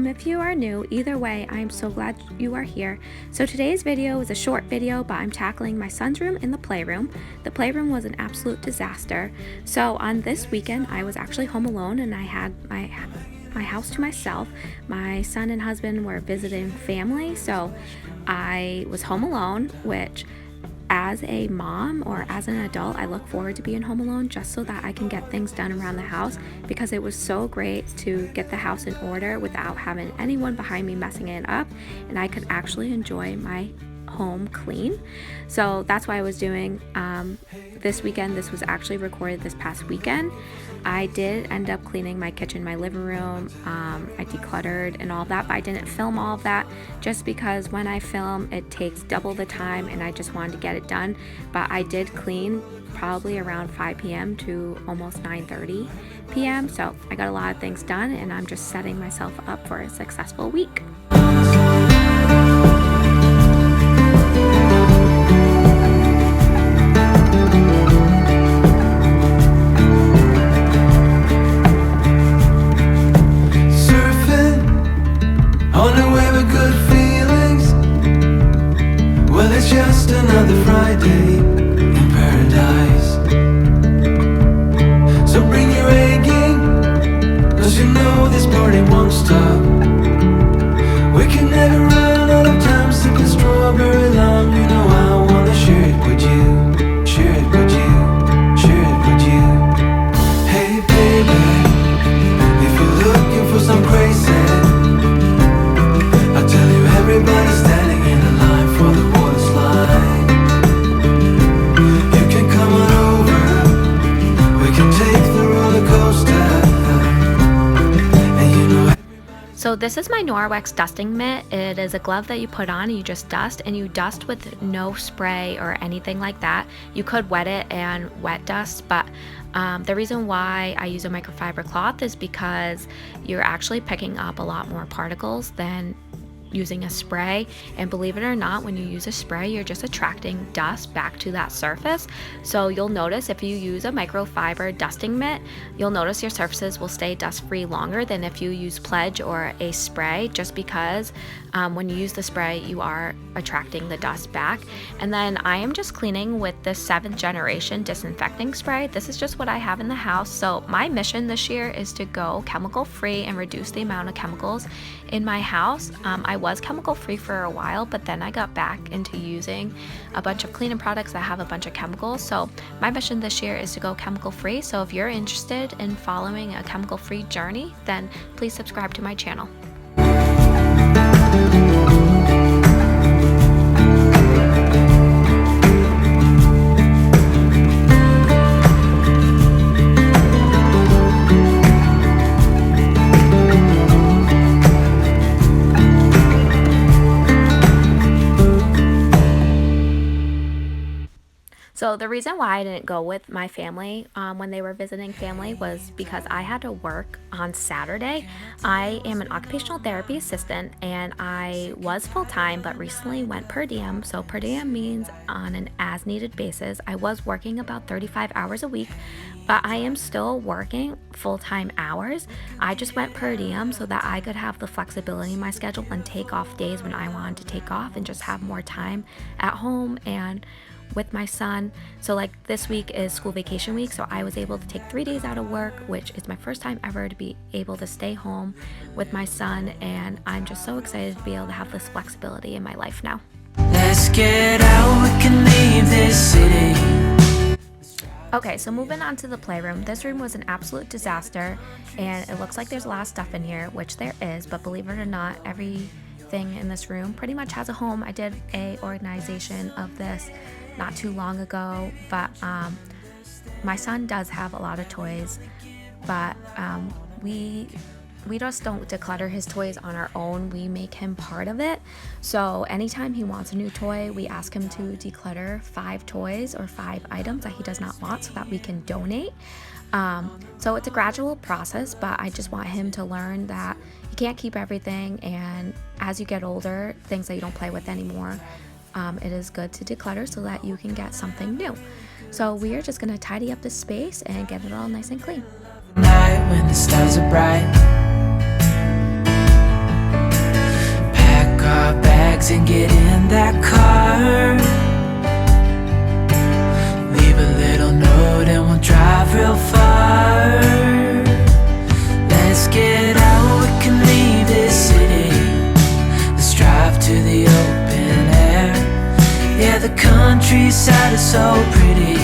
if you are new. Either way, I am so glad you are here. So today's video is a short video, but I'm tackling my son's room in the playroom. The playroom was an absolute disaster. So on this weekend, I was actually home alone and I had my house to myself. My son and husband were visiting family, so I was home alone, which as a mom or as an adult, I look forward to being home alone just so that I can get things done around the house, because it was so great to get the house in order without having anyone behind me messing it up, and I could actually enjoy my home clean. So that's what I was doing this weekend. This was actually recorded this past weekend. I did end up cleaning my kitchen, my living room. I decluttered and all that, but I didn't film all of that just because when I film it takes double the time and I just wanted to get it done. But I did clean probably around 5 p.m. to almost 9:30 p.m. So I got a lot of things done and I'm just setting myself up for a successful week. Just another Friday in paradise. So bring your A game, 'cause you know this party won't stop. We can never run out of time sipping strawberry lime. You know I wanna share it with you, share it with you, share it with you. Hey baby, if you're looking for some crazy, I'll tell you everybody's standing in the line for the water slide. You can come on over, we can take the roller coaster. And you know. So this is my Norwex dusting mitt. It is a glove that you put on and you just dust, and you dust with no spray or anything like that. You could wet it and wet dust, but the reason why I use a microfiber cloth is because you're actually picking up a lot more particles than using a spray. And believe it or not, when you use a spray, you're just attracting dust back to that surface. So you'll notice if you use a microfiber dusting mitt, you'll notice your surfaces will stay dust free longer than if you use Pledge or a spray, just because when you use the spray you are attracting the dust back. And then I am just cleaning with the 7th generation disinfecting spray. This is just what I have in the house. So my mission this year is to go chemical free and reduce the amount of chemicals in my house. I was chemical free for a while, but then I got back into using a bunch of cleaning products that have a bunch of chemicals. So my mission this year is to go chemical free. So if you're interested in following a chemical free journey, then please subscribe to my channel. So the reason why I didn't go with my family when they were visiting family was because I had to work on Saturday. I am an occupational therapy assistant and I was full-time but recently went per diem. So per diem means on an as-needed basis. I was working about 35 hours a week, but I am still working full-time hours. I just went per diem so that I could have the flexibility in my schedule and take off days when I wanted to take off and just have more time at home and with my son. So like this week is school vacation week, so I was able to take 3 days out of work, which is my first time ever to be able to stay home with my son, and I'm just so excited to be able to have this flexibility in my life now. Let's get out, we can leave this city. Okay, so moving on to the playroom. This room was an absolute disaster and it looks like there's a lot of stuff in here, which there is, but believe it or not, everything in this room pretty much has a home. I did a organization of this not too long ago, but my son does have a lot of toys, but we just don't declutter his toys on our own. We make him part of it. So anytime he wants a new toy, we ask him to declutter 5 toys or 5 items that he does not want so that we can donate. So it's a gradual process, but I just want him to learn that you can't keep everything, and as you get older, things that you don't play with anymore, it is good to declutter so that you can get something new. So we are just going to tidy up this space and get it all nice and clean. Night when the stars are bright, and get in that car. Leave a little note and we'll drive real far. Let's get out, we can leave this city. Let's drive to the open air. Yeah, the countryside is so pretty,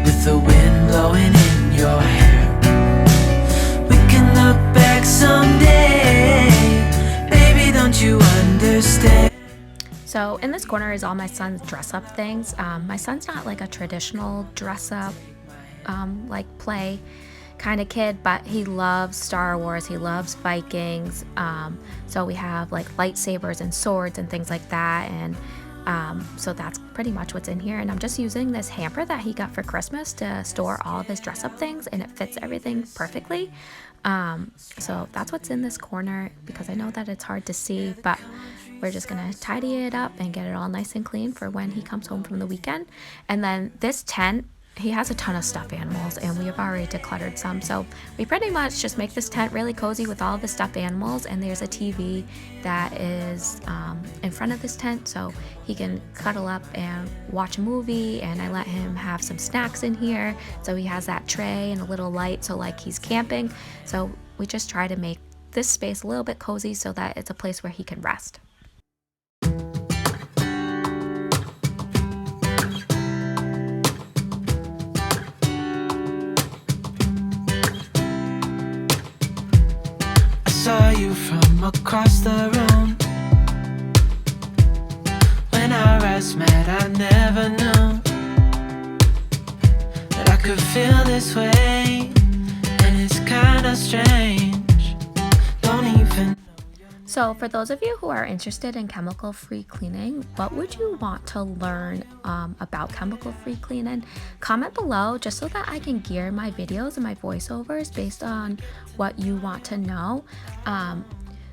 with the wind blowing in your hair. We can look back someday, baby, don't you understand? So in this corner is all my son's dress up things. My son's not like a traditional dress up like play kind of kid, but he loves Star Wars, he loves Vikings. So we have like lightsabers and swords and things like that, and so that's pretty much what's in here. And I'm just using this hamper that he got for Christmas to store all of his dress up things, and it fits everything perfectly. So that's what's in this corner, because I know that it's hard to see, but we're just gonna tidy it up and get it all nice and clean for when he comes home from the weekend. And then this tent, he has a ton of stuffed animals, and we have already decluttered some, so we pretty much just make this tent really cozy with all of the stuffed animals. And there's a TV that is in front of this tent, so he can cuddle up and watch a movie, and I let him have some snacks in here, so he has that tray and a little light, so like he's camping. So we just try to make this space a little bit cozy so that it's a place where he can rest. Saw you from across the room. When our eyes met, I never knew that I could feel this way, and it's kinda strange. Don't even. So for those of you who are interested in chemical-free cleaning, what would you want to learn about chemical-free cleaning? Comment below, just so that I can gear my videos and my voiceovers based on what you want to know.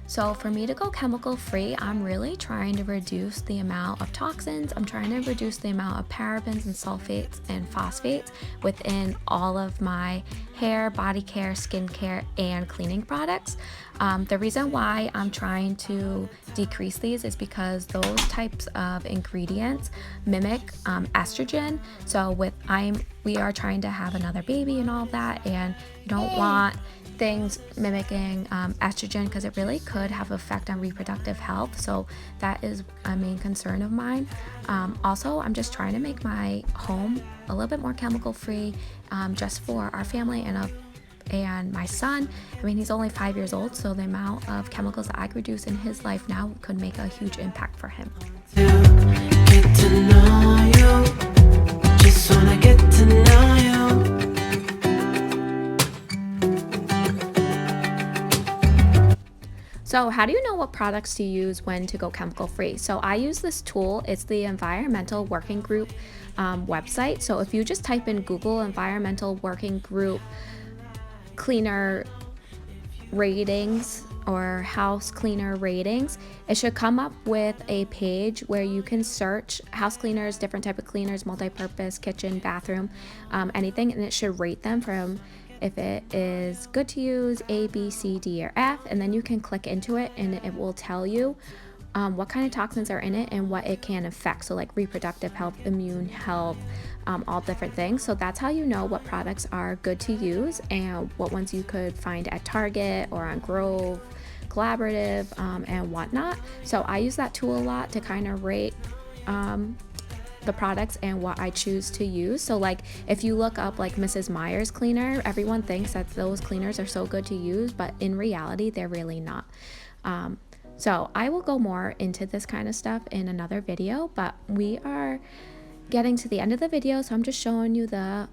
So for me to go chemical-free, I'm really trying to reduce the amount of toxins. I'm trying to reduce the amount of parabens and sulfates and phosphates within all of my hair, body care, skincare, and cleaning products. The reason why I'm trying to decrease these is because those types of ingredients mimic estrogen. So we are trying to have another baby and all that, and you don't want things mimicking estrogen, because it really could have effect on reproductive health. So that is a main concern of mine. Also, I'm just trying to make my home a little bit more chemical free, just for our family and my son. I mean, he's only 5 years old, so the amount of chemicals that I produce in his life now could make a huge impact for him. Get to know you, just wanna get to know you. So how do you know what products to use when to go chemical free? So I use this tool. It's the Environmental Working Group website. So if you just type in Google Environmental Working Group cleaner ratings or house cleaner ratings, it should come up with a page where you can search house cleaners, different type of cleaners, multi-purpose, kitchen, bathroom, anything, and it should rate them from, if it is good to use, A, B, C, D, or F, and then you can click into it and it will tell you what kind of toxins are in it and what it can affect. So like reproductive health, immune health, all different things. So that's how you know what products are good to use and what ones you could find at Target or on Grove, Collaborative, and whatnot. So I use that tool a lot to kind of rate the products and what I choose to use. So like if you look up like Mrs. Meyer's cleaner, everyone thinks that those cleaners are so good to use, but in reality they're really not. So I will go more into this kind of stuff in another video, but we are getting to the end of the video, so I'm just showing you the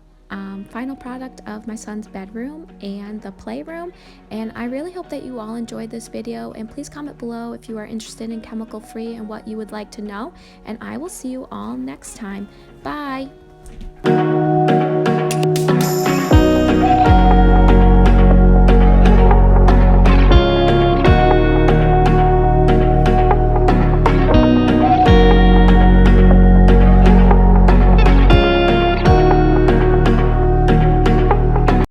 final product of my son's bedroom and the playroom. And I really hope that you all enjoyed this video, and please comment below if you are interested in chemical free and what you would like to know, and I will see you all next time. Bye.